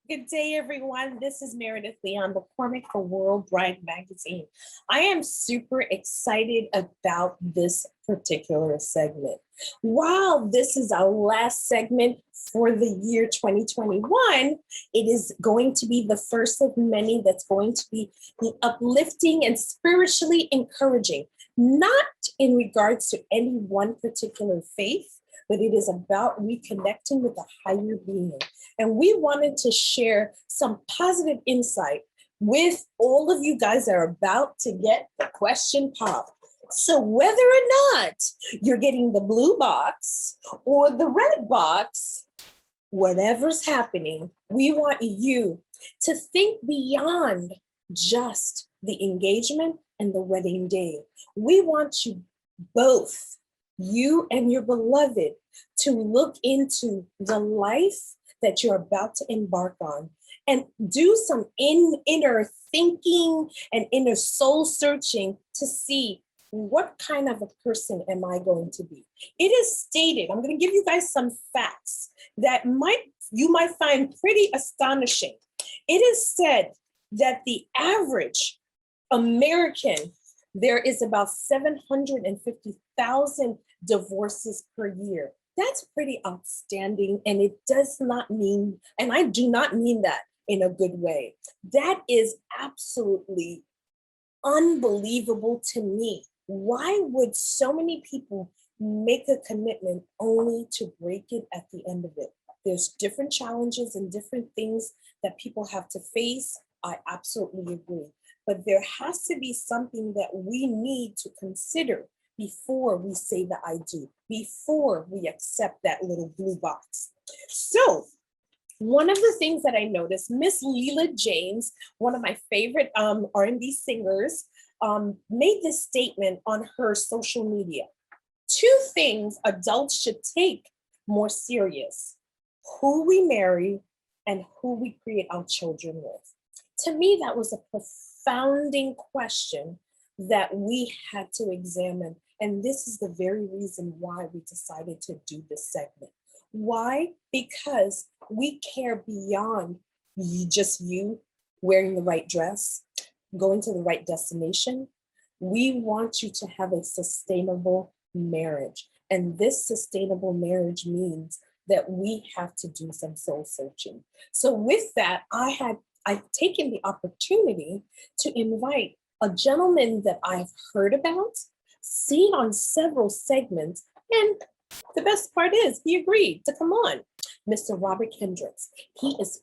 Good day, everyone. This is Meredith Leon McCormick for Worldwide Magazine. I am super excited about this particular segment. While this is our last segment for the year 2021, it is going to be the first of many that's going to be uplifting and spiritually encouraging, not in regards to any one particular faith, but it is about reconnecting with a higher being. And we wanted to share some positive insight with all of you guys that are about to get the question pop. So whether or not you're getting the blue box or the red box, whatever's happening, we want you to think beyond just the engagement and the wedding day. We want you both, you and your beloved, to look into the life that you're about to embark on and do some inner thinking and inner soul searching to see what kind of a person am I going to be. It is stated, I'm going to give you guys some facts that you might find pretty astonishing. It is said that the average American, there is about 750,000 divorces per year. That's pretty outstanding. And it does not mean, and I do not mean that in a good way. That is absolutely unbelievable to me. Why would so many people make a commitment only to break it at the end of it? There's different challenges and different things that people have to face. I absolutely agree. But there has to be something that we need to consider before we say the I do, before we accept that little blue box. So one of the things that I noticed, Miss Leela James, one of my favorite R&B singers, made this statement on her social media. 2 things adults should take more serious: who we marry and who we create our children with. To me, that was a profounding question that we had to examine. And this is the very reason why we decided to do this segment. Why? Because we care beyond just you wearing the right dress, going to the right destination. We want you to have a sustainable marriage. And this sustainable marriage means that we have to do some soul searching. So with that, I've taken the opportunity to invite a gentleman that I've heard about, seen on several segments, and the best part is he agreed to come on. Mr. Robert Kendricks. He is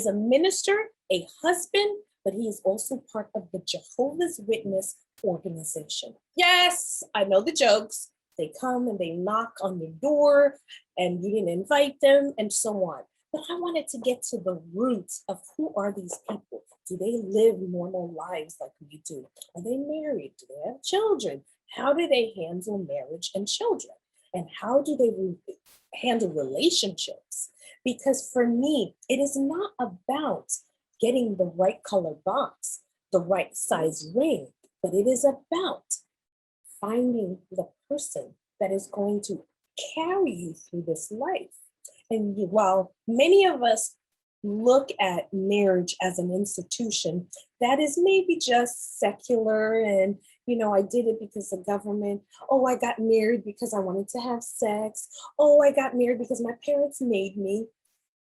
a minister, a husband, but he is also part of the Jehovah's Witness organization. Yes, I know the jokes. They come and they knock on your door and you didn't invite them and so on. But I wanted to get to the roots of who are these people? Do they live normal lives like we do? Are they married? Do they have children? How do they handle marriage and children? And how do they handle relationships? Because for me, it is not about getting the right color box, the right size ring, but it is about finding the person that is going to carry you through this life. And while many of us look at marriage as an institution that is maybe just secular and, I did it because the government, oh, I got married because I wanted to have sex. Oh, I got married because my parents made me.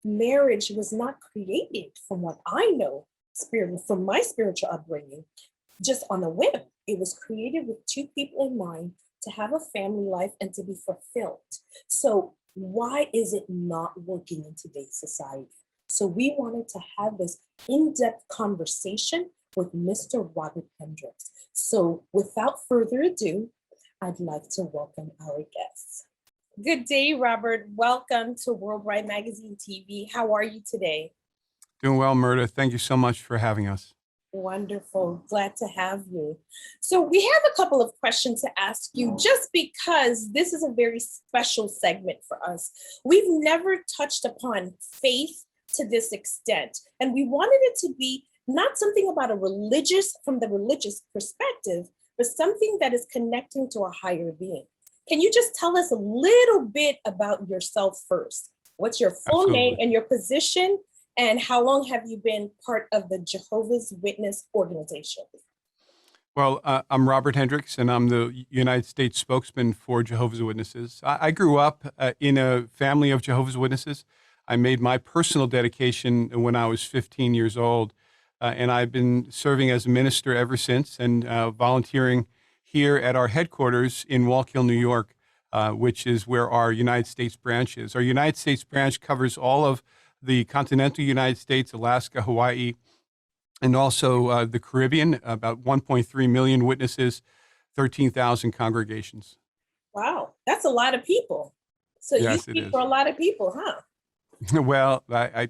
Marriage was not created, from what I know, from my spiritual upbringing, just on a whim. It was created with 2 people in mind to have a family life and to be fulfilled. So why is it not working in today's society? So we wanted to have this in-depth conversation with Mr. Robert Kendricks. So without further ado, I'd like to welcome our guests. Good day, Robert. Welcome to Worldwide Magazine TV. How are you today? Doing well, Meredith. Thank you so much for having us. Wonderful. Glad to have you. So we have a couple of questions to ask you just because this is a very special segment for us. We've never touched upon faith to this extent, and we wanted it to be not something about from the religious perspective, but something that is connecting to a higher being. Can you just tell us a little bit about yourself first? What's your full name and your position And how long have you been part of the Jehovah's Witness organization? Well, I'm Robert Hendricks, and I'm the United States spokesman for Jehovah's Witnesses. I grew up in a family of Jehovah's Witnesses. I made my personal dedication when I was 15 years old, and I've been serving as a minister ever since and volunteering here at our headquarters in Wallkill, New York, which is where our United States branch is. Our United States branch covers all of the continental United States, Alaska, Hawaii, and also the Caribbean, about 1.3 million witnesses, 13,000 congregations. Wow, that's a lot of people. So you Yes, it speak is. for a lot of people, huh? Well, I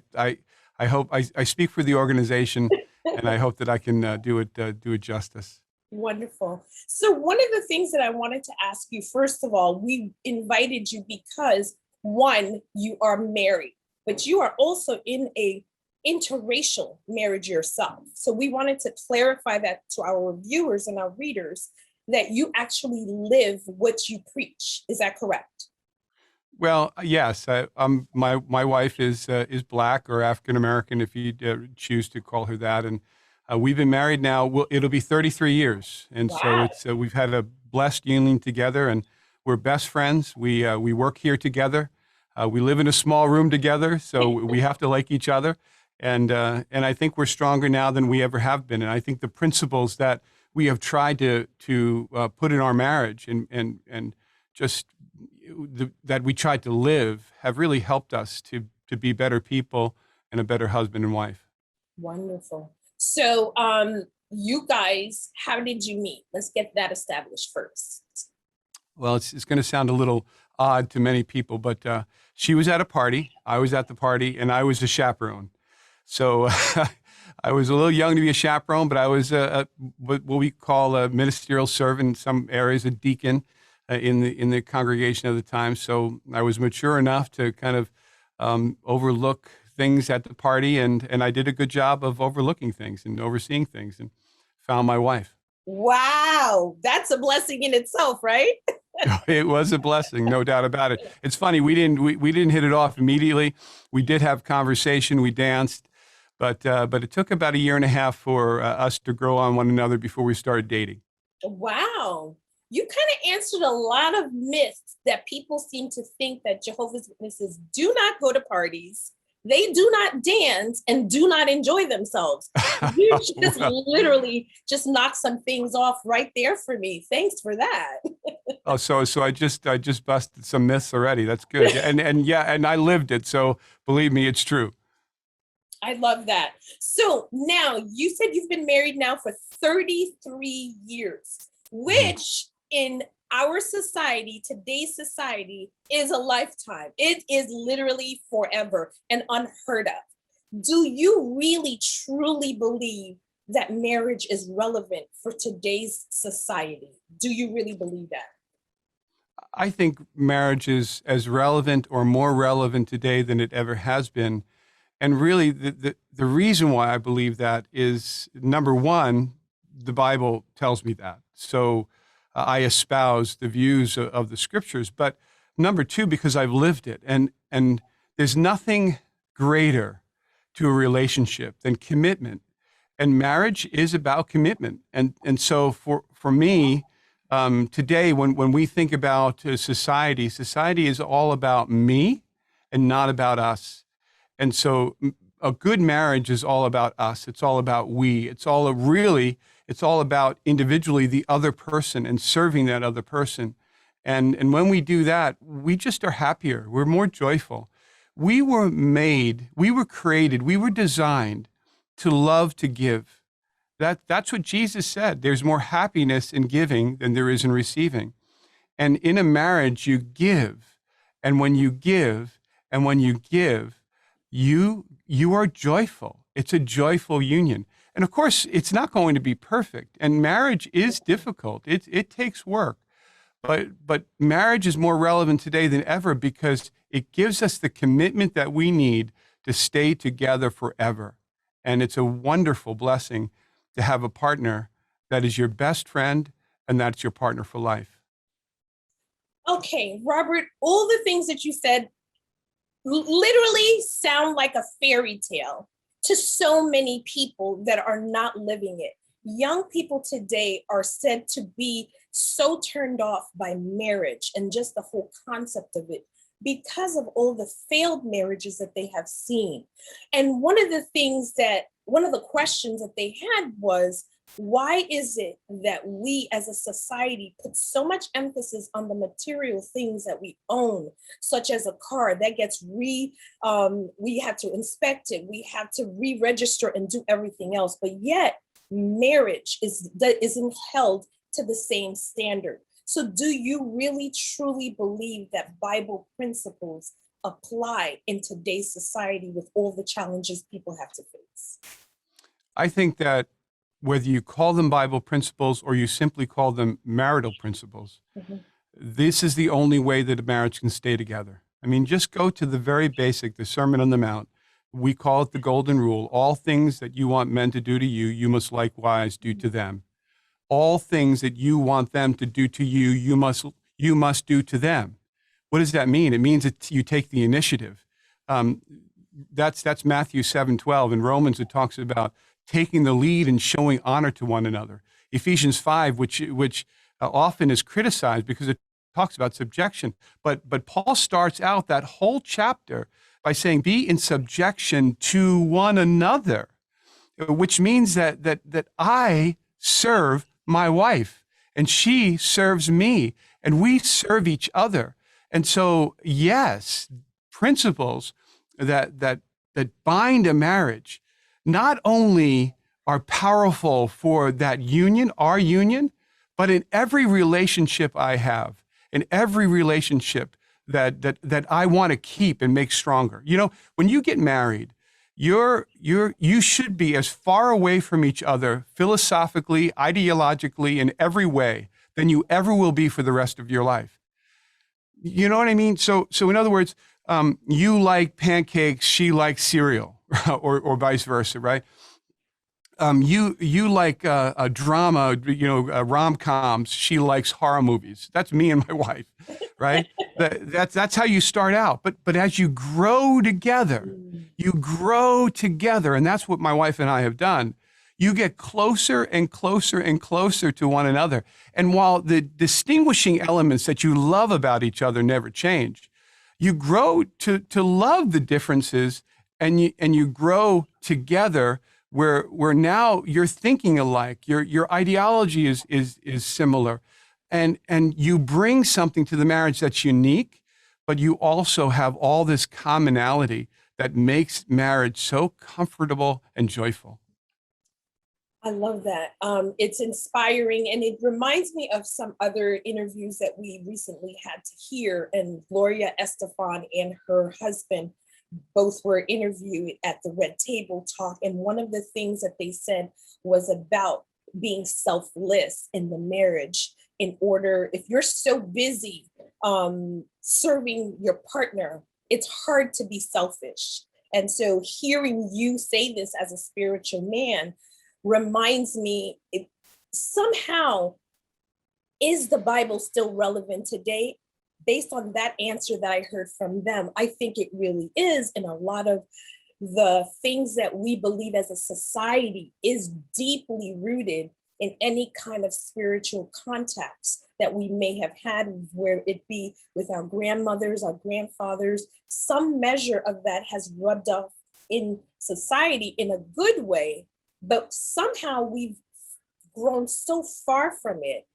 hope I speak for the organization, and I hope that I can do it justice. Wonderful. So one of the things that I wanted to ask you, first of all, we invited you because one, you are married, but you are also in a interracial marriage yourself. So we wanted to clarify that to our viewers and our readers that you actually live what you preach. Is that correct? Well, yes, my wife is Black or African American, if you choose to call her that, and we've been married now. Well, it'll be 33 years, and so Wow. it's we've had a blessed union together, and we're best friends. We work here together. We live in a small room together, so we have to like each other, and I think we're stronger now than we ever have been. And I think the principles that we have tried to put in our marriage and just that we tried to live have really helped us to be better people and a better husband and wife. Wonderful. So you guys, how did you meet? Let's get that established first. Well, it's going to sound a little odd to many people, but she was at a party, I was at the party, and I was a chaperone. So I was a little young to be a chaperone, but I was what we call a ministerial servant, in some areas a deacon in the congregation at the time. So I was mature enough to kind of overlook things at the party, and I did a good job of overlooking things and overseeing things, and found my wife. Wow, that's a blessing in itself, right? It was a blessing, no doubt about it. It's funny, we didn't hit it off immediately. We did have conversation, we danced, but it took about a year and a half for us to grow on one another before we started dating. Wow. You kind of answered a lot of myths that people seem to think that Jehovah's Witnesses do not go to parties, they do not dance, and do not enjoy themselves. You just Well, literally just knocked some things off right there for me. Thanks for that. oh, so I just busted some myths already. That's good. Yeah, and I lived it. So believe me, it's true. I love that. So now you said you've been married now for 33 years, Mhm. which in our society, today's society, is a lifetime. It is literally forever and unheard of. Do you really truly believe that marriage is relevant for today's society? Do you really believe that? I think marriage is as relevant or more relevant today than it ever has been. And really, the reason why I believe that is, number one, the Bible tells me that. So I espouse the views of the scriptures. But number two, because I've lived it. And there's nothing greater to a relationship than commitment. And marriage is about commitment. And so for me, today, when we think about society is all about me and not about us. And so a good marriage is all about us. It's all about we. It's all about individually the other person and serving that other person. And when we do that, we just are happier. We're more joyful. We were made, we were created, we were designed to love to give. That's what Jesus said. There's more happiness in giving than there is in receiving. And in a marriage, you give. And when you give, and when you give, you are joyful. It's a joyful union. And of course, it's not going to be perfect. And marriage is difficult. It takes work. But marriage is more relevant today than ever because it gives us the commitment that we need to stay together forever. And it's a wonderful blessing to have a partner that is your best friend and that's your partner for life. Okay, Robert, all the things that you said literally sound like a fairy tale to so many people that are not living it. Young people today are said to be so turned off by marriage and just the whole concept of it because of all the failed marriages that they have seen. And one of the questions that they had was, why is it that we as a society put so much emphasis on the material things that we own, such as a car that gets we have to inspect it, we have to re-register and do everything else, but yet marriage isn't held to the same standard. So do you really truly believe that Bible principles apply in today's society with all the challenges people have to face? I think that whether you call them Bible principles or you simply call them marital principles, this is the only way that a marriage can stay together. I mean, just go to the very basic, the Sermon on the Mount. We call it the Golden Rule. All things that you want men to do to you, you must likewise do to them. All things that you want them to do to you, you must do to them. What does that mean? It means that you take the initiative. That's Matthew 7:12. In Romans, it talks about taking the lead and showing honor to one another. Ephesians 5, which often is criticized because it talks about subjection. But Paul starts out that whole chapter by saying, be in subjection to one another, which means that I serve my wife and she serves me and we serve each other. And so, yes, principles that bind a marriage not only are powerful for that union, our union, but in every relationship I have, in every relationship that I want to keep and make stronger. You know, when you get married, you should be as far away from each other philosophically, ideologically, in every way than you ever will be for the rest of your life. You know what I mean? So in other words, you like pancakes, she likes cereal, or vice versa, right? You like a drama, rom-coms. She likes horror movies. That's me and my wife, right? That's how you start out. But as you grow together, and that's what my wife and I have done. You get closer and closer and closer to one another. And while the distinguishing elements that you love about each other never change, you grow to love the differences, and you grow together where now you're thinking alike, your ideology is similar, and you bring something to the marriage that's unique, but you also have all this commonality that makes marriage so comfortable and joyful. I love that. It's inspiring, and it reminds me of some other interviews that we recently had to hear. And Gloria Estefan and her husband both were interviewed at the Red Table Talk. And one of the things that they said was about being selfless in the marriage. If you're so busy serving your partner, it's hard to be selfish. And so hearing you say this as a spiritual man reminds me, somehow, is the Bible still relevant today? Based on that answer that I heard from them, I think it really is. And a lot of the things that we believe as a society is deeply rooted in any kind of spiritual contacts that we may have had, where it be with our grandmothers, our grandfathers. Some measure of that has rubbed off in society in a good way, but somehow we've grown so far from it.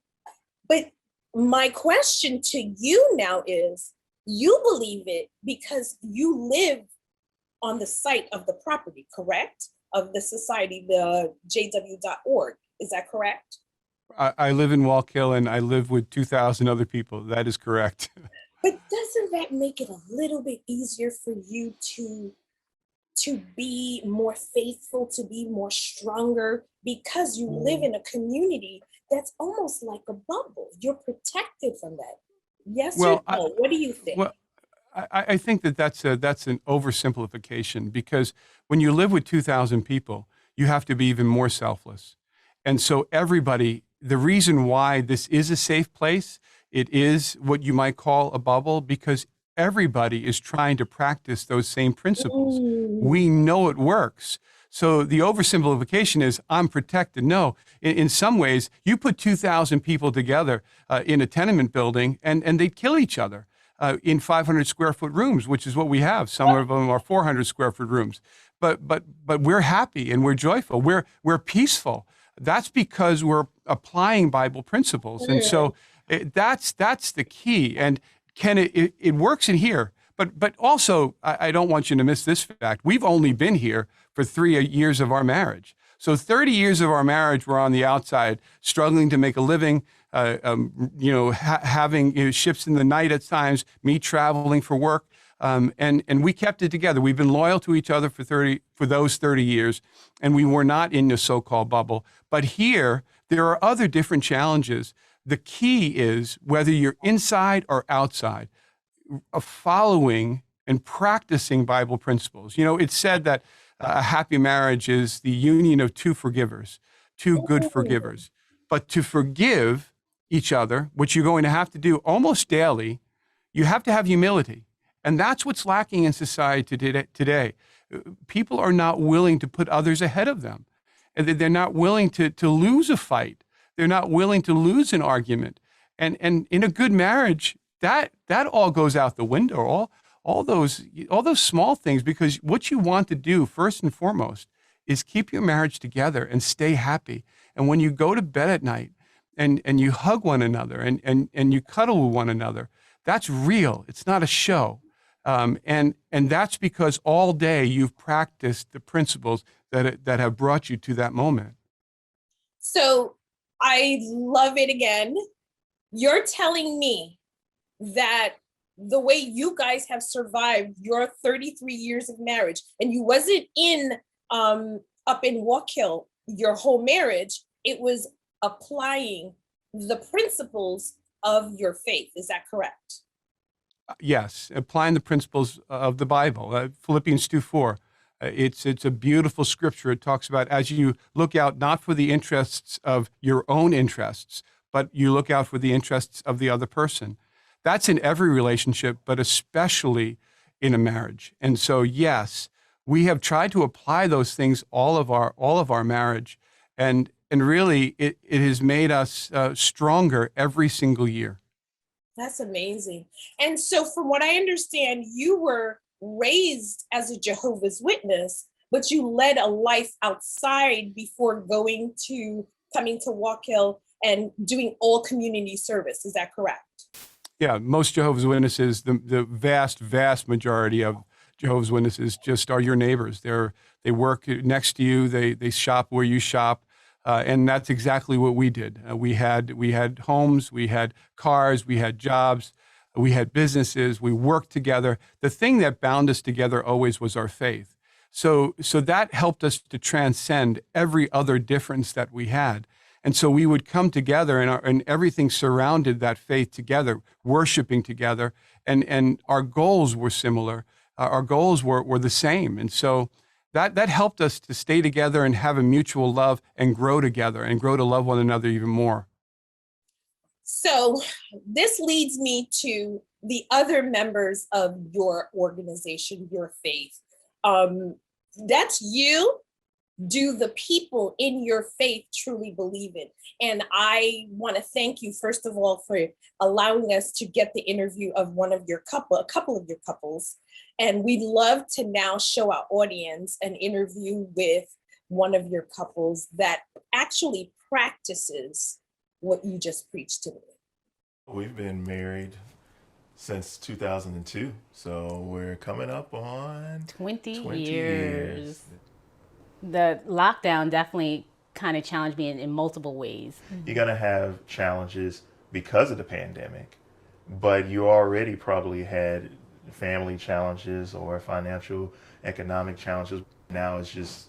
But my question to you now is, you believe it because you live on the site of the property, correct? Of the society, the jw.org. Is that correct? I live in Wallkill and I live with 2,000 other people. That is correct. But doesn't that make it a little bit easier for you to be more faithful, to be more stronger, because you live in a community that's almost like a bubble? You're protected from that. Yes or no? What do you think? Well, I think that's an oversimplification, because when you live with 2,000 people, you have to be even more selfless. And so everybody, the reason why this is a safe place, it is what you might call a bubble, because everybody is trying to practice those same principles. Mm. We know it works. So the oversimplification is I'm protected. No, in some ways, you put 2,000 people together in a tenement building and they'd kill each other in 500 square foot rooms, which is what we have. Some of them are 400 square foot rooms. But we're happy and we're joyful. We're peaceful. That's because we're applying Bible principles. And so that's the key. And it works in here. But also, I don't want you to miss this fact. We've only been here for 3 years of our marriage. So 30 years of our marriage, we're on the outside, struggling to make a living, having shifts in the night at times, me traveling for work. And we kept it together. We've been loyal to each other for those 30 years, and we were not in the so-called bubble. But here, there are other different challenges. The key is whether you're inside or outside, of following and practicing Bible principles. It's said that a happy marriage is the union of two forgivers, two good forgivers. But to forgive each other, which you're going to have to do almost daily, you have to have humility. And that's what's lacking in society today. People are not willing to put others ahead of them. And they're not willing to lose a fight. They're not willing to lose an argument. And in a good marriage, that all goes out the window, all those small things, because what you want to do first and foremost is keep your marriage together and stay happy. And when you go to bed at night and you hug one another and you cuddle with one another, that's real. It's not a show. And that's because all day you've practiced the principles that have brought you to that moment. So I love it again. You're telling me that the way you guys have survived your 33 years of marriage, and you wasn't up in Walk Hill your whole marriage, it was applying the principles of your faith. Is that correct? Yes, applying the principles of the Bible. Philippians 2:4. It's a beautiful scripture. It talks about as you look out not for the interests of your own interests, but you look out for the interests of the other person. That's in every relationship, but especially in a marriage. And so, yes, we have tried to apply those things all of our marriage, and really it has made us stronger every single year. That's amazing. And so, from what I understand, you were raised as a Jehovah's Witness, but you led a life outside before coming to Walk Hill and doing all community service. Is that correct? Yeah, most Jehovah's Witnesses, the vast majority of Jehovah's Witnesses just are your neighbors. They work next to you. They shop where you shop. And that's exactly what we did. We had homes, we had cars, we had jobs, we had businesses, we worked together. The thing that bound us together always was our faith. So that helped us to transcend every other difference that we had. And so we would come together and everything surrounded that faith together, worshiping together, and our goals were similar. Our goals were the same. And so that helped us to stay together and have a mutual love and grow together and grow to love one another even more. So this leads me to the other members of your organization, your faith. That's you. Do the people in your faith truly believe it? And I want to thank you, first of all, for allowing us to get the interview of a couple of your couples. And we'd love to now show our audience an interview with one of your couples that actually practices what you just preached to me. We've been married since 2002, so we're coming up on 20 20 years. The lockdown definitely kind of challenged me in multiple ways. You're going to have challenges because of the pandemic, but you already probably had family challenges or financial, economic challenges. Now it's just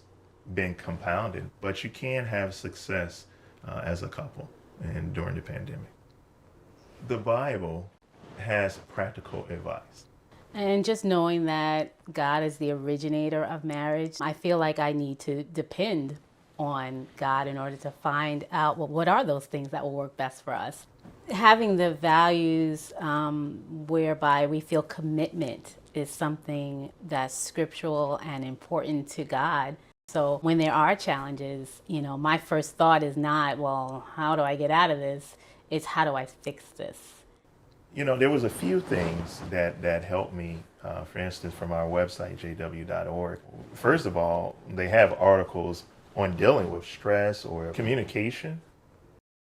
been compounded, but you can have success as a couple and during the pandemic. The Bible has practical advice. And just knowing that God is the originator of marriage, I feel like I need to depend on God in order to find out what are those things that will work best for us. Having the values whereby we feel commitment is something that's scriptural and important to God. So when there are challenges, my first thought is not, well, how do I get out of this? It's how do I fix this? There was a few things that helped me, for instance, from our website, jw.org. First of all, they have articles on dealing with stress or communication.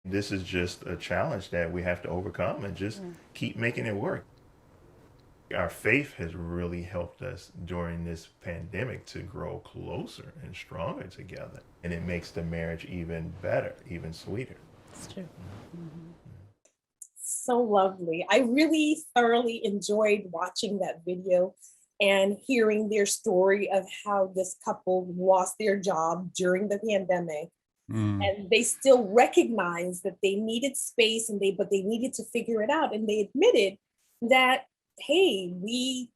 This is just a challenge that we have to overcome and just keep making it work. Our faith has really helped us during this pandemic to grow closer and stronger together. And it makes the marriage even better, even sweeter. It's true. So lovely. I really thoroughly enjoyed watching that video and hearing their story of how this couple lost their job during the pandemic. And they still recognized that they needed space but they needed to figure it out. And they admitted that, hey, we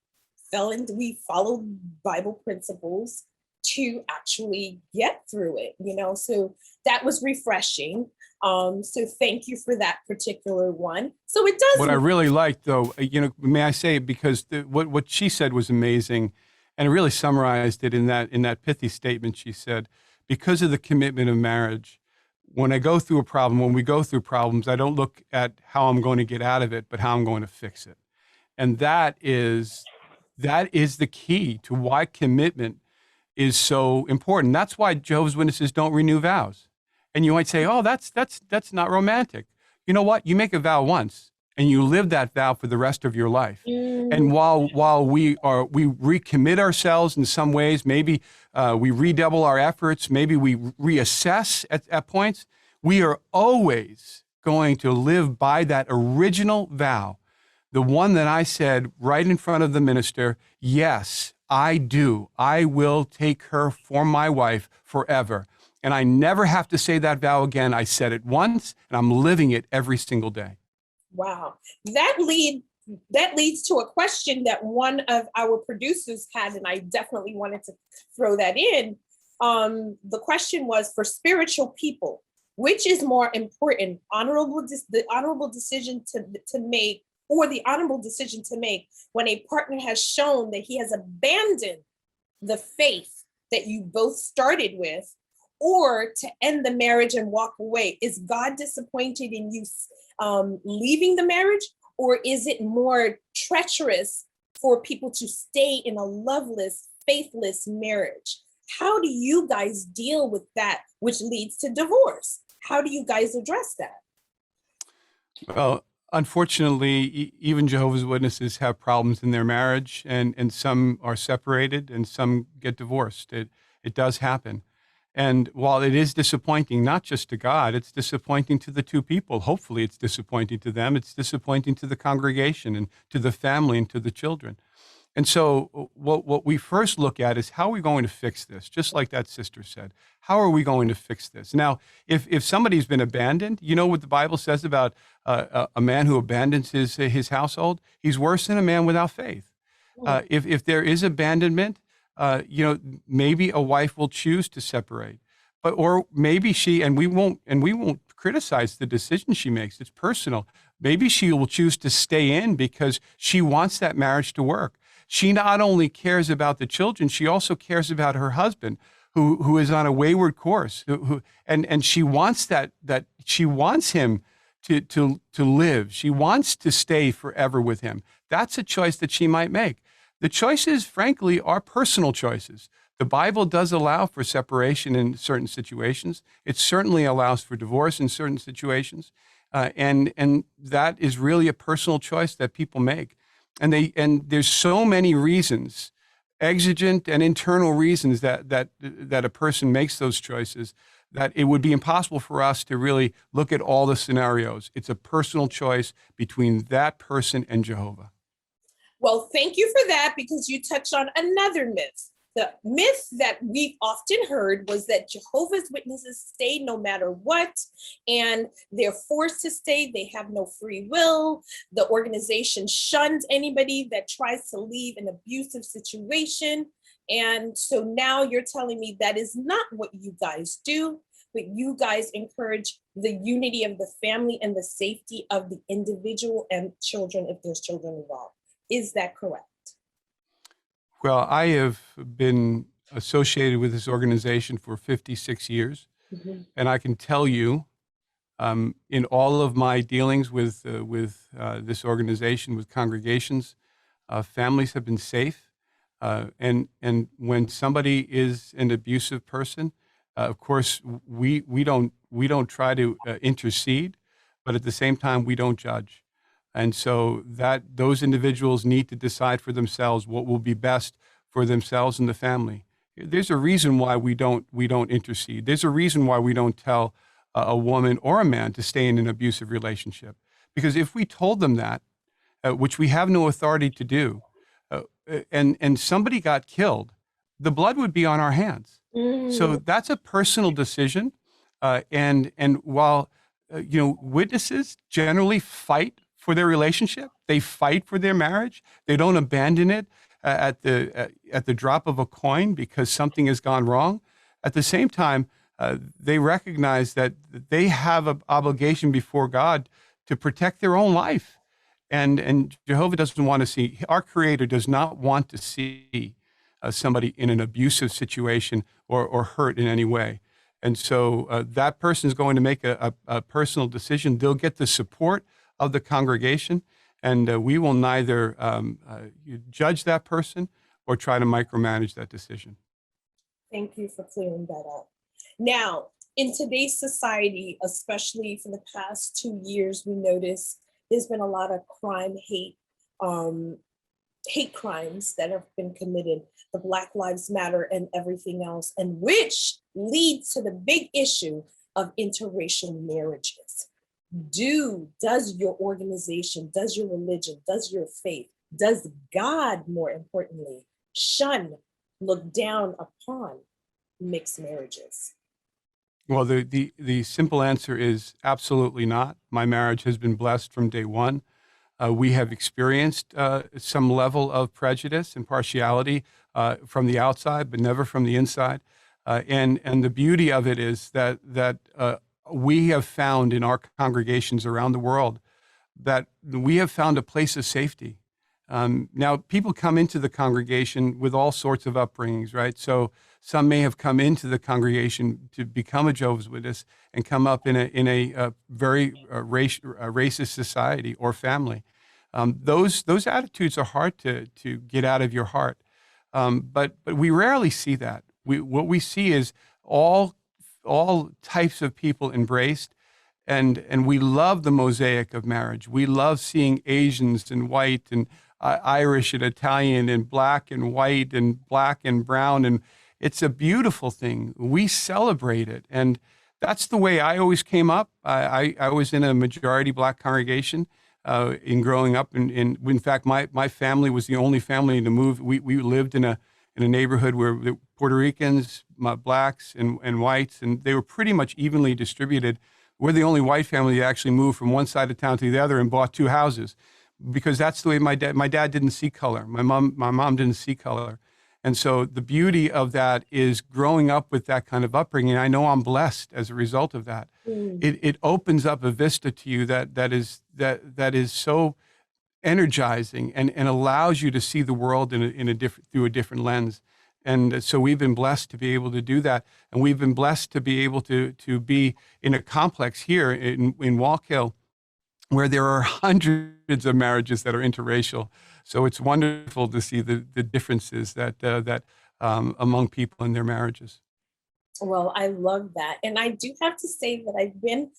followed Bible principles to actually get through it, so that was refreshing. So thank you for that particular one. So it does. What I really liked, though, may I say, because what she said was amazing, and it really summarized it in that pithy statement. She said, because of the commitment of marriage, when we go through problems, I don't look at how I'm going to get out of it, but how I'm going to fix it. And that is the key to why commitment is so important. That's why Jehovah's Witnesses don't renew vows. And you might say, oh, that's not romantic. You know what? You make a vow once and you live that vow for the rest of your life. And while we recommit ourselves in some ways, maybe we redouble our efforts, maybe we reassess at points, we are always going to live by that original vow, the one that I said right in front of the minister, yes, I do. I will take her for my wife forever. And I never have to say that vow again. I said it once, and I'm living it every single day. Wow. That leads to a question that one of our producers had, and I definitely wanted to throw that in. The question was, for spiritual people, which is more important, the honorable decision to make, or the honorable decision to make when a partner has shown that he has abandoned the faith that you both started with, or to end the marriage and walk away? Is God disappointed in you leaving the marriage, or is it more treacherous for people to stay in a loveless, faithless marriage? How do you guys deal with that, which leads to divorce? How do you guys address that? Well, unfortunately, even Jehovah's Witnesses have problems in their marriage, and some are separated and some get divorced. It does happen. And while it is disappointing, not just to God, it's disappointing to the two people. Hopefully it's disappointing to them. It's disappointing to the congregation and to the family and to the children. And so what we first look at is, how are we going to fix this? Just like that sister said, how are we going to fix this? Now, if somebody's been abandoned, you know what the Bible says about a man who abandons his household? He's worse than a man without faith. If there is abandonment, maybe a wife will choose to separate, or maybe we won't criticize the decision she makes. It's personal. Maybe she will choose to stay in because she wants that marriage to work. She not only cares about the children, she also cares about her husband, who is on a wayward course, and she wants she wants him to live. She wants to stay forever with him. That's a choice that she might make. The choices, frankly, are personal choices. The Bible does allow for separation in certain situations. It certainly allows for divorce in certain situations. And that is really a personal choice that people make. And there's so many reasons, exigent and internal reasons that a person makes those choices, that it would be impossible for us to really look at all the scenarios. It's a personal choice between that person and Jehovah. Well, thank you for that, because you touched on another myth. The myth that we've often heard was that Jehovah's Witnesses stay no matter what, and they're forced to stay. They have no free will. The organization shuns anybody that tries to leave an abusive situation. And so now you're telling me that is not what you guys do. but you guys encourage the unity of the family and the safety of the individual and children if there's children involved. Is that correct? Well, I have been associated with this organization for 56 years, and I can tell you, in all of my dealings with this organization, with congregations, families have been safe. And when somebody is an abusive person, of course, we don't try to intercede, but at the same time, we don't judge. And so that those individuals need to decide for themselves what will be best for themselves and the family. There's a reason why we don't intercede. There's a reason why we don't tell a woman or a man to stay in an abusive relationship. Because if we told them that, which we have no authority to do, and somebody got killed, the blood would be on our hands. So that's a personal decision. And while witnesses generally fight for their relationship, they fight for their marriage. They don't abandon it at the drop of a coin because something has gone wrong. At the same time, they recognize that they have an obligation before God to protect their own life. And Jehovah doesn't want to see, our Creator does not want to see somebody in an abusive situation or hurt in any way. And so that person is going to make a personal decision. They'll get the support of the congregation, and we will neither judge that person or try to micromanage that decision. Thank you for clearing that up. Now, in today's society, especially for the past 2 years, we notice there's been a lot of crime, hate crimes that have been committed, the Black Lives Matter and everything else, and which leads to the big issue of interracial marriages. Does your organization, does your religion, does your faith, does God, more importantly, shun, look down upon mixed marriages? Well, the simple answer is absolutely not. My marriage has been blessed from day one. We have experienced some level of prejudice and partiality from the outside, but never from the inside. And the beauty of it is that we have found in our congregations around the world that we have found a place of safety. Now, people come into the congregation with all sorts of upbringings, right? So some may have come into the congregation to become a Jehovah's Witness and come up in a very racist society or family. Those attitudes are hard to get out of your heart, but we rarely see that. What we see is all types of people embraced, and we love the mosaic of marriage. We love seeing Asians and white and Irish and Italian and black and white and black and brown, and it's a beautiful thing. We celebrate it, and that's the way I always came up. I was in a majority Black congregation in growing up, and in fact, my family was the only family to move. We lived in a neighborhood where the Puerto Ricans, Blacks, and whites, and they were pretty much evenly distributed. We're the only white family that actually moved from one side of town to the other and bought 2 houses, because that's the way my dad didn't see color. My mom didn't see color. And so the beauty of that is growing up with that kind of upbringing. I know I'm blessed as a result of that. It opens up a vista to you that is so energizing and allows you to see the world through a different lens. And so we've been blessed to be able to do that. And we've been blessed to be able to be in a complex here in Walk Hill where there are hundreds of marriages that are interracial. So it's wonderful to see the differences that among people in their marriages. Well, I love that. And I do have to say that I've been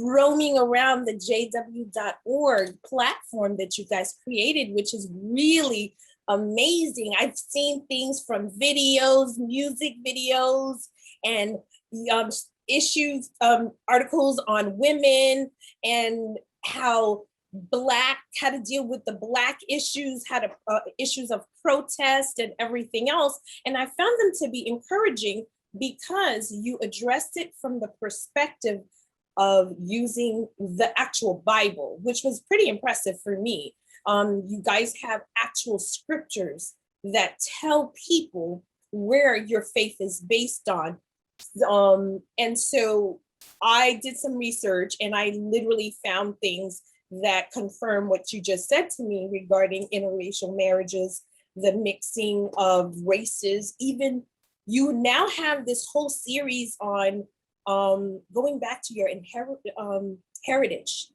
roaming around the jw.org platform that you guys created, which is really amazing. I've seen things from videos, music videos, and issues, articles on women and how to deal with the Black issues, issues of protest and everything else. And I found them to be encouraging because you addressed it from the perspective of using the actual Bible, which was pretty impressive for me. You guys have actual scriptures that tell people where your faith is based on And so I did some research and I literally found things that confirm what you just said to me regarding interracial marriages, the mixing of races. Even you now have this whole series on going back to your heritage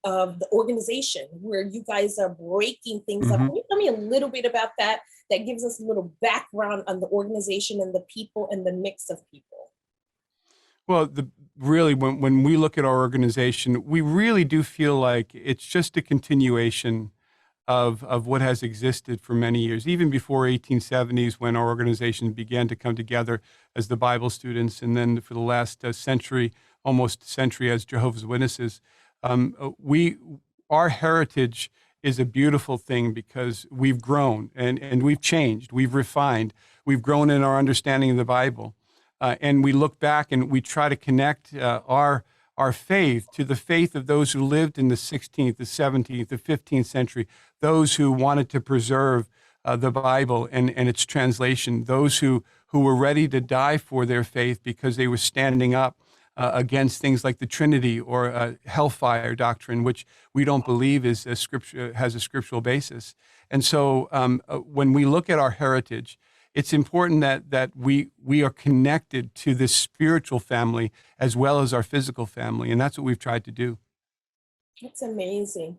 of the organization, where you guys are breaking things up. Mm-hmm. Can you tell me a little bit about that? That gives us a little background on the organization and the people and the mix of people. Well, really, when we look at our organization, we really do feel like it's just a continuation of what has existed for many years, even before 1870s, when our organization began to come together as the Bible students, and then for the last century, almost century, as Jehovah's Witnesses. Our heritage is a beautiful thing because we've grown and we've changed, we've refined, we've grown in our understanding of the Bible. And we look back and we try to connect our faith to the faith of those who lived in the 16th, the 17th, the 15th century, those who wanted to preserve the Bible and its translation, those who were ready to die for their faith because they were standing up against things like the Trinity or hellfire doctrine, which we don't believe has a scriptural basis. And so when we look at our heritage, it's important that we are connected to this spiritual family as well as our physical family, and that's what we've tried to do. That's amazing.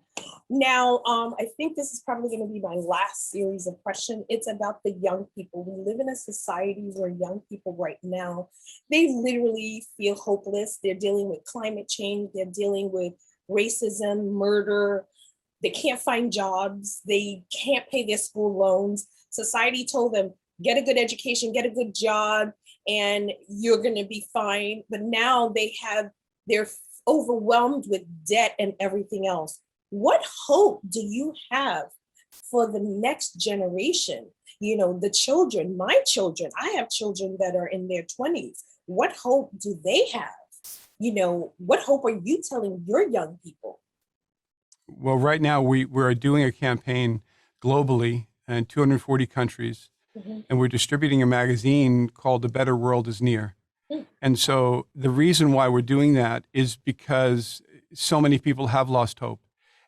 Now, I think this is probably going to be my last series of questions. It's about the young people. We live in a society where young people right now, they literally feel hopeless. They're dealing with climate change. They're dealing with racism, murder. They can't find jobs. They can't pay their school loans. Society told them, get a good education, get a good job, and you're going to be fine. But now they're overwhelmed with debt and everything else. What hope do you have for the next generation? You know, the children, my children, I have children that are in their 20s. What hope do they have? You know, what hope are you telling your young people? Well, right now we're doing a campaign globally in 240 countries, and we're distributing a magazine called The Better World is Near. And so the reason why we're doing that is because so many people have lost hope.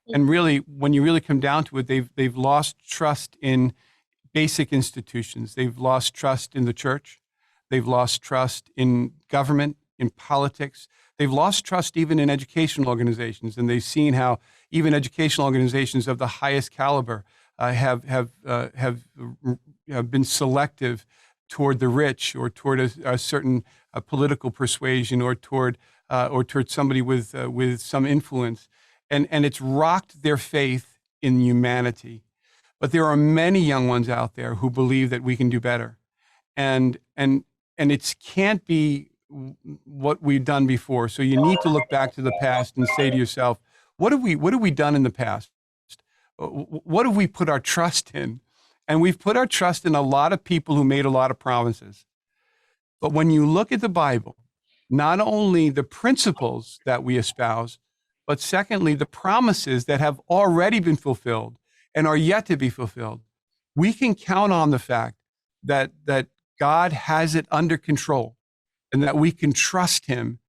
And really, when you really come down to it, they've lost trust in basic institutions. They've lost trust in the church. They've lost trust in government, in politics. They've lost trust even in educational organizations. And they've seen how even educational organizations of the highest caliber have been selective toward the rich or toward a certain political persuasion or toward somebody with some influence, and it's rocked their faith in humanity. But there are many young ones out there who believe that we can do better, and it can't be what we've done before. So you need to look back to the past and say to yourself, what have we done in the past? What have we put our trust in? And we've put our trust in a lot of people who made a lot of promises. But when you look at the Bible, not only the principles that we espouse, but secondly, the promises that have already been fulfilled and are yet to be fulfilled, we can count on the fact that God has it under control and that we can trust him.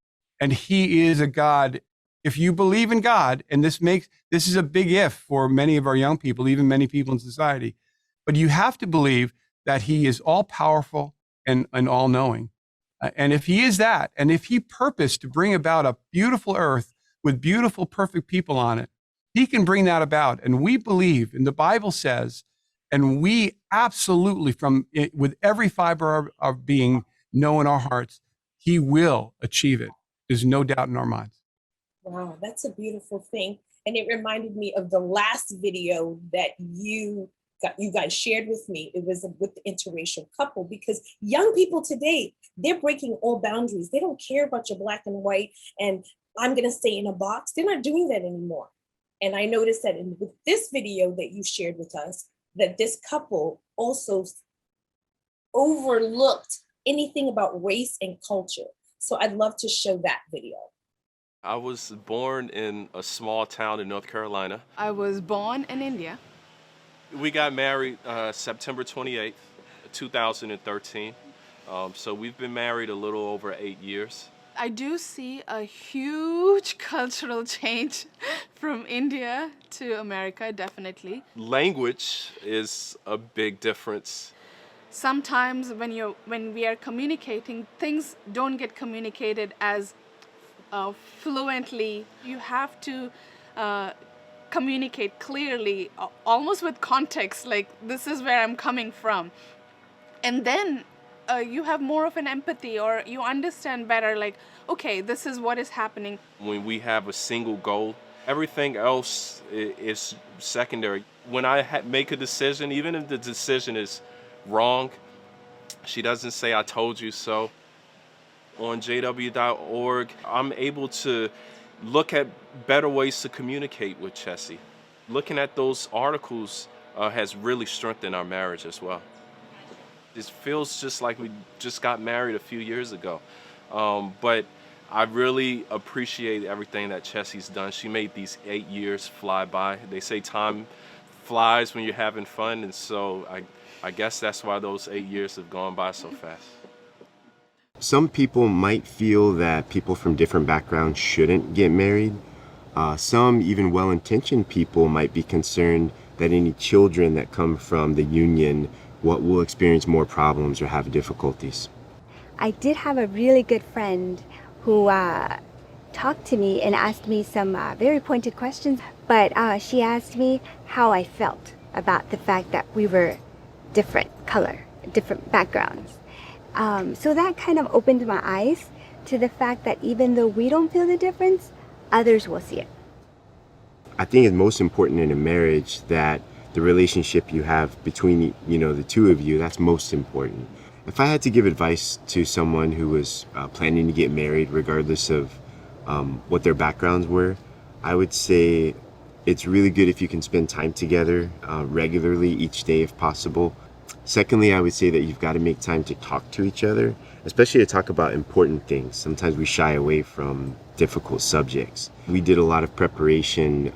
And he is a God. If you believe in God, and this is a big if for many of our young people, even many people in society, but you have to believe that he is all powerful and all knowing. And if he is that, and if he purposed to bring about a beautiful earth with beautiful, perfect people on it, he can bring that about. And we believe, and the Bible says, and we absolutely, with every fiber of being, know in our hearts, he will achieve it. There's no doubt in our minds. Wow, that's a beautiful thing. And it reminded me of the last video that you guys shared with me. It was with the interracial couple, because young people today, they're breaking all boundaries. They don't care about your black and white and I'm going to stay in a box. They're not doing that anymore. And I noticed that with this video that you shared with us, that this couple also overlooked anything about race and culture. So I'd love to show that video. I was born in a small town in North Carolina. I was born in India. We got married September 28th, 2013. So we've been married a little over 8 years. I do see a huge cultural change from India to America, definitely. Language is a big difference. Sometimes when we are communicating, things don't get communicated as fluently. You have to communicate clearly, almost with context, like this is where I'm coming from. And then you have more of an empathy, or you understand better, like, okay, this is what is happening. When we have a single goal, everything else is secondary. When I make a decision, even if the decision is wrong, she doesn't say, I told you so. On jw.org, I'm able to look at better ways to communicate with Chessie. Looking at those articles has really strengthened our marriage as well. It feels just like we just got married a few years ago. But I really appreciate everything that Chessie's done. She made these 8 years fly by. They say time flies when you're having fun, and so I guess that's why those 8 years have gone by so fast. Some people might feel that people from different backgrounds shouldn't get married. Some, even well-intentioned people, might be concerned that any children that come from the union will experience more problems or have difficulties. I did have a really good friend who talked to me and asked me some very pointed questions, but she asked me how I felt about the fact that we were different color, different backgrounds. So that kind of opened my eyes to the fact that even though we don't feel the difference, others will see it. I think it's most important in a marriage that the relationship you have between, the two of you, that's most important. If I had to give advice to someone who was planning to get married, regardless of what their backgrounds were, I would say it's really good if you can spend time together regularly each day if possible. Secondly, I would say that you've got to make time to talk to each other, especially to talk about important things. Sometimes we shy away from difficult subjects. We did a lot of preparation,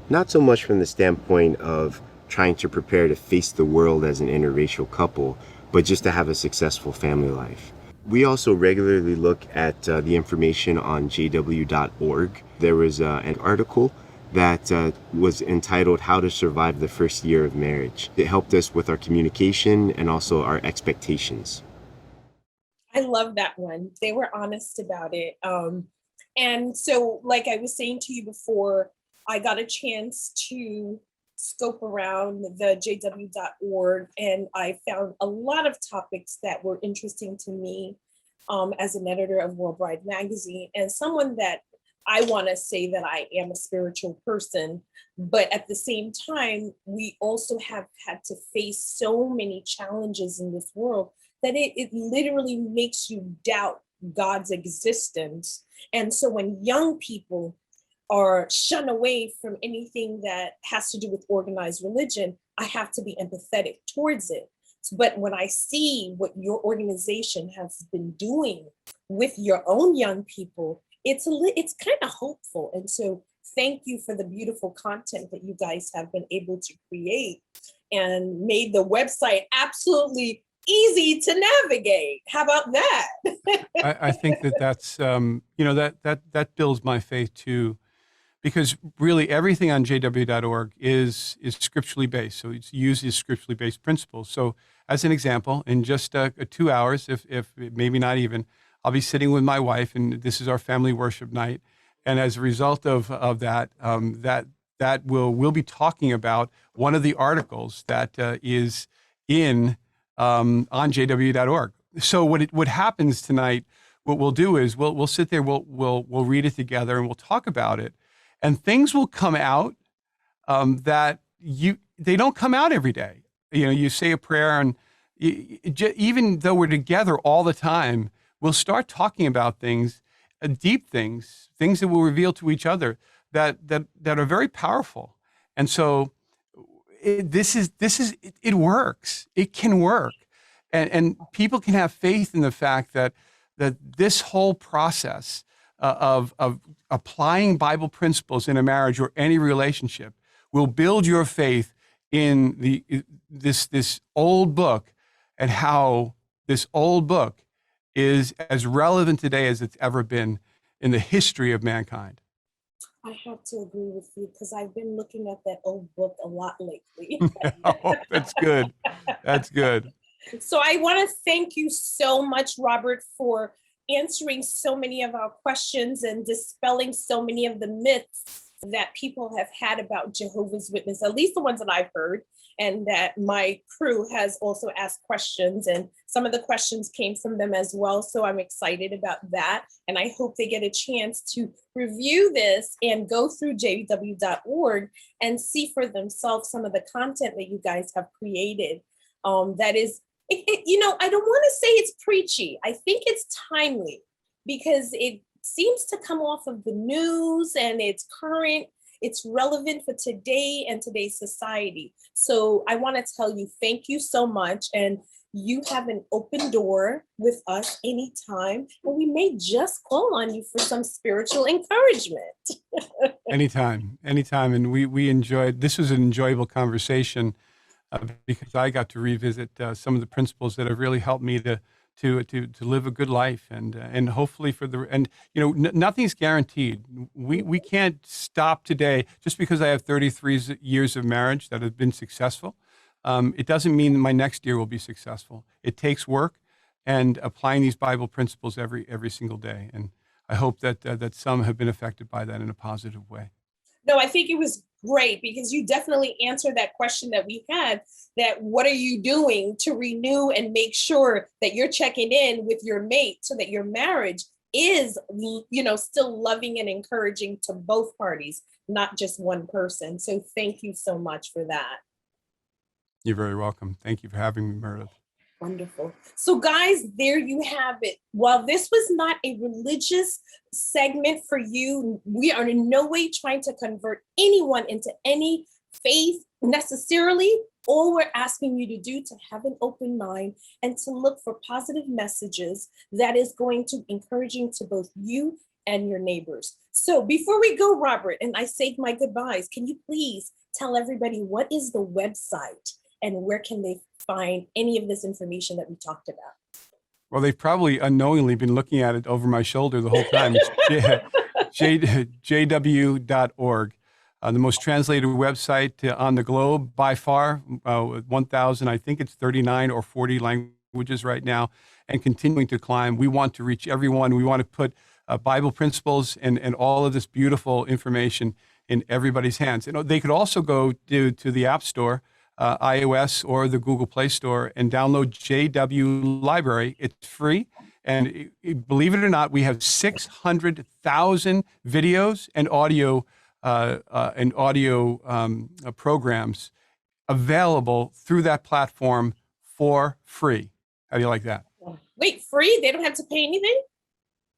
not so much from the standpoint of trying to prepare to face the world as an interracial couple, but just to have a successful family life. We also regularly look at the information on jw.org. There was an article that was entitled How to Survive the First Year of Marriage. It helped us with our communication and also our expectations. I love that one. They were honest about it. And so, like I was saying to you before, I got a chance to scope around the jw.org, and I found a lot of topics that were interesting to me as an editor of Worldwide Magazine, and someone that I want to say that I am a spiritual person, but at the same time, we also have had to face so many challenges in this world that it literally makes you doubt God's existence. And so when young people are shunned away from anything that has to do with organized religion, I have to be empathetic towards it. But when I see what your organization has been doing with your own young people, it's kind of hopeful. And so thank you for the beautiful content that you guys have been able to create and made the website absolutely easy to navigate. How about that? I think that's that builds my faith too, because really everything on jw.org is scripturally based. So it uses scripturally based principles. So as an example, in just 2 hours, if maybe not even, I'll be sitting with my wife, and this is our family worship night. And as a result of that, we'll be talking about one of the articles that is in on jw.org. So what happens tonight, what we'll do is we'll sit there, we'll read it together, and we'll talk about it, and things will come out that they don't come out every day. You say a prayer, and even though we're together all the time, we'll start talking about things, deep things that we'll reveal to each other that are very powerful. And so it works. It can work, and people can have faith in the fact that this whole process of applying Bible principles in a marriage or any relationship will build your faith in this old book and how this old book is as relevant today as it's ever been in the history of mankind. I have to agree with you because I've been looking at that old book a lot lately. Oh, that's good. That's good. So I want to thank you so much, Robert, for answering so many of our questions and dispelling so many of the myths that people have had about Jehovah's Witness, at least the ones that I've heard, and that my crew has also asked questions, and some of the questions came from them as well. So I'm excited about that. And I hope they get a chance to review this and go through jw.org and see for themselves some of the content that you guys have created. That is, I don't want to say it's preachy. I think it's timely because it seems to come off of the news and it's current. It's relevant for today and today's society. So I want to tell you, thank you so much. And you have an open door with us anytime. And we may just call on you for some spiritual encouragement. Anytime. And we enjoyed, this was an enjoyable conversation because I got to revisit some of the principles that have really helped me to live a good life, and hopefully nothing's guaranteed. We can't stop today just because I have 33 years of marriage that have been successful. It doesn't mean that my next year will be successful. It takes work and applying these Bible principles every single day. And I hope that some have been affected by that in a positive way. No, I think it was great because you definitely answered that question that we had, that what are you doing to renew and make sure that you're checking in with your mate so that your marriage is, still loving and encouraging to both parties, not just one person. So thank you so much for that. You're very welcome. Thank you for having me, Meredith. Wonderful. So guys, there you have it. While this was not a religious segment for you, we are in no way trying to convert anyone into any faith necessarily. All we're asking you to do to have an open mind and to look for positive messages that is going to be encouraging to both you and your neighbors. So before we go, Robert, and I say my goodbyes, can you please tell everybody what is the website and where can they find any of this information that we talked about? Well, they've probably unknowingly been looking at it over my shoulder the whole time. It's jw.org, the most translated website on the globe by far, 1,000, I think it's 39 or 40 languages right now, and continuing to climb. We want to reach everyone. We want to put Bible principles and all of this beautiful information in everybody's hands. They could also go to the App Store, iOS or the Google Play Store, and download JW Library. It's free. And believe it or not, we have 600,000 videos and audio programs available through that platform for free. How do you like that? Wait, free? They don't have to pay anything?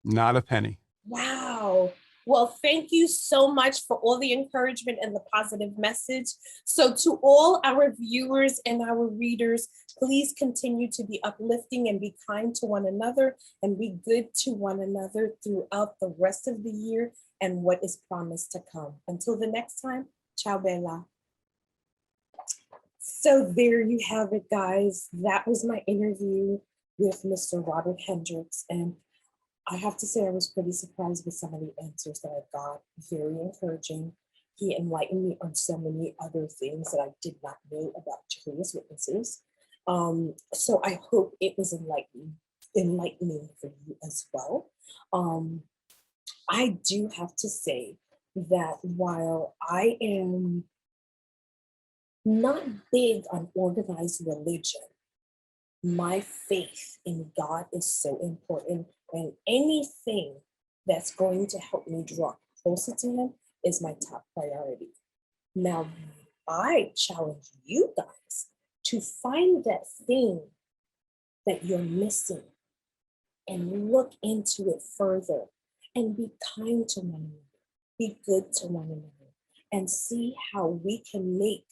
Not a penny. Wow. Well, thank you so much for all the encouragement and the positive message. So to all our viewers and our readers, please continue to be uplifting and be kind to one another and be good to one another throughout the rest of the year and what is promised to come. Until the next time, ciao bella. So there you have it, guys. That was my interview with Mr. Robert Hendricks, and I have to say I was pretty surprised with some of the answers that I got. Very encouraging. He enlightened me on so many other things that I did not know about Jehovah's Witnesses. So I hope it was enlightening for you as well. I do have to say that while I am not big on organized religion, my faith in God is so important, and anything that's going to help me draw closer to Him is my top priority. Now, I challenge you guys to find that thing that you're missing and look into it further and be kind to one another, be good to one another, and see how we can make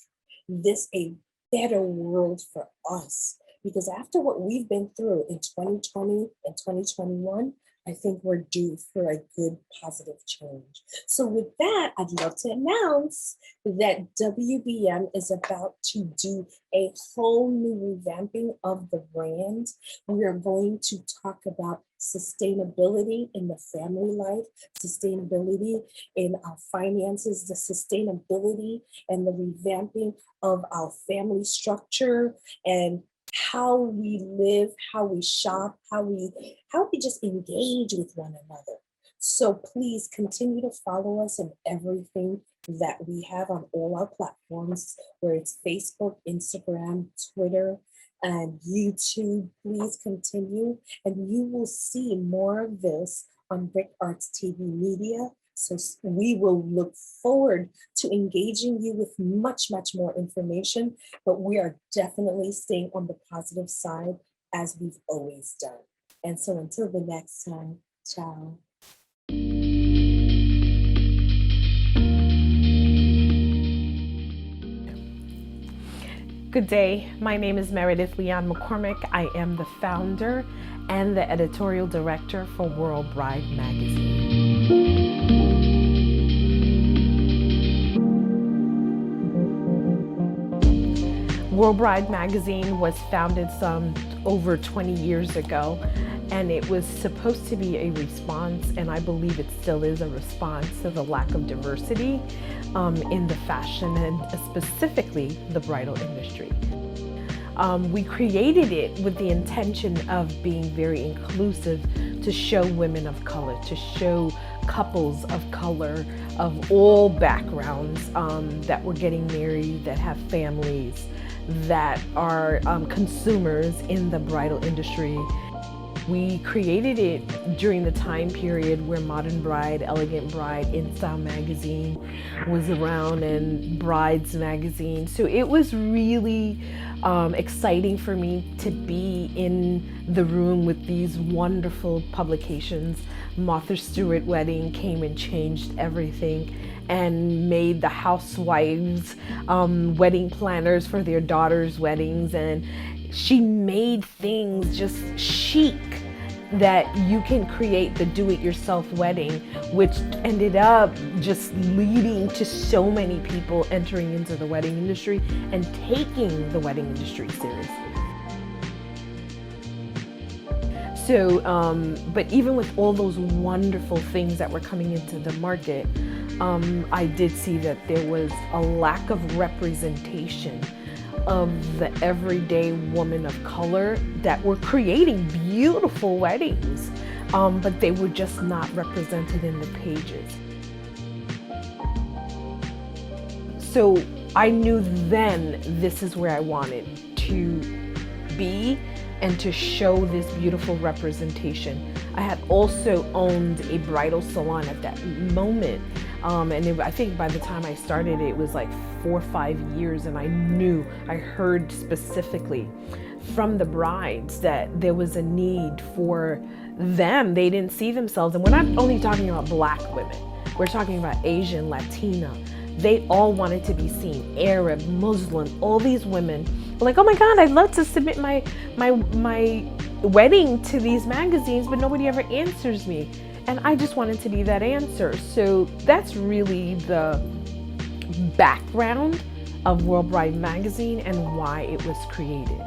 this a better world for us. Because after what we've been through in 2020 and 2021, I think we're due for a good, positive change. So with that, I'd love to announce that WBM is about to do a whole new revamping of the brand. We are going to talk about sustainability in the family life, sustainability in our finances, the sustainability and the revamping of our family structure, and how we live, how we shop, how we just engage with one another. So please continue to follow us in everything that we have on all our platforms, where it's Facebook, Instagram, Twitter, and YouTube. Please continue, and you will see more of this on Brick Arts TV Media. So we will look forward to engaging you with much, much more information, but we are definitely staying on the positive side as we've always done. And so until the next time, ciao. Good day. My name is Meredith Leon McCormick. I am the founder and the editorial director for World Bride magazine. World Bride magazine was founded some over 20 years ago, and it was supposed to be a response, and I believe it still is a response to the lack of diversity in the fashion and specifically the bridal industry. We created it with the intention of being very inclusive, to show women of color, to show couples of color of all backgrounds that were getting married, that have families, that are consumers in the bridal industry. We created it during the time period where Modern Bride, Elegant Bride, In Style magazine was around, and Brides magazine. So it was really exciting for me to be in the room with these wonderful publications. Martha Stewart Wedding came and changed everything and made the housewives wedding planners for their daughters' weddings, and she made things just chic that you can create the do-it-yourself wedding, which ended up just leading to so many people entering into the wedding industry and taking the wedding industry seriously. So, but even with all those wonderful things that were coming into the market, I did see that there was a lack of representation of the everyday woman of color that were creating beautiful weddings, but they were just not represented in the pages. So I knew then this is where I wanted to be and to show this beautiful representation. I had also owned a bridal salon at that moment. I think by the time I started, it was like 4 or 5 years, and I heard specifically from the brides that there was a need for them. They didn't see themselves, and we're not only talking about Black women, we're talking about Asian, Latina. They all wanted to be seen, Arab, Muslim, all these women were like, oh my God, I'd love to submit my wedding to these magazines, but nobody ever answers me. And I just wanted to be that answer. So that's really the background of World Bride magazine and why it was created.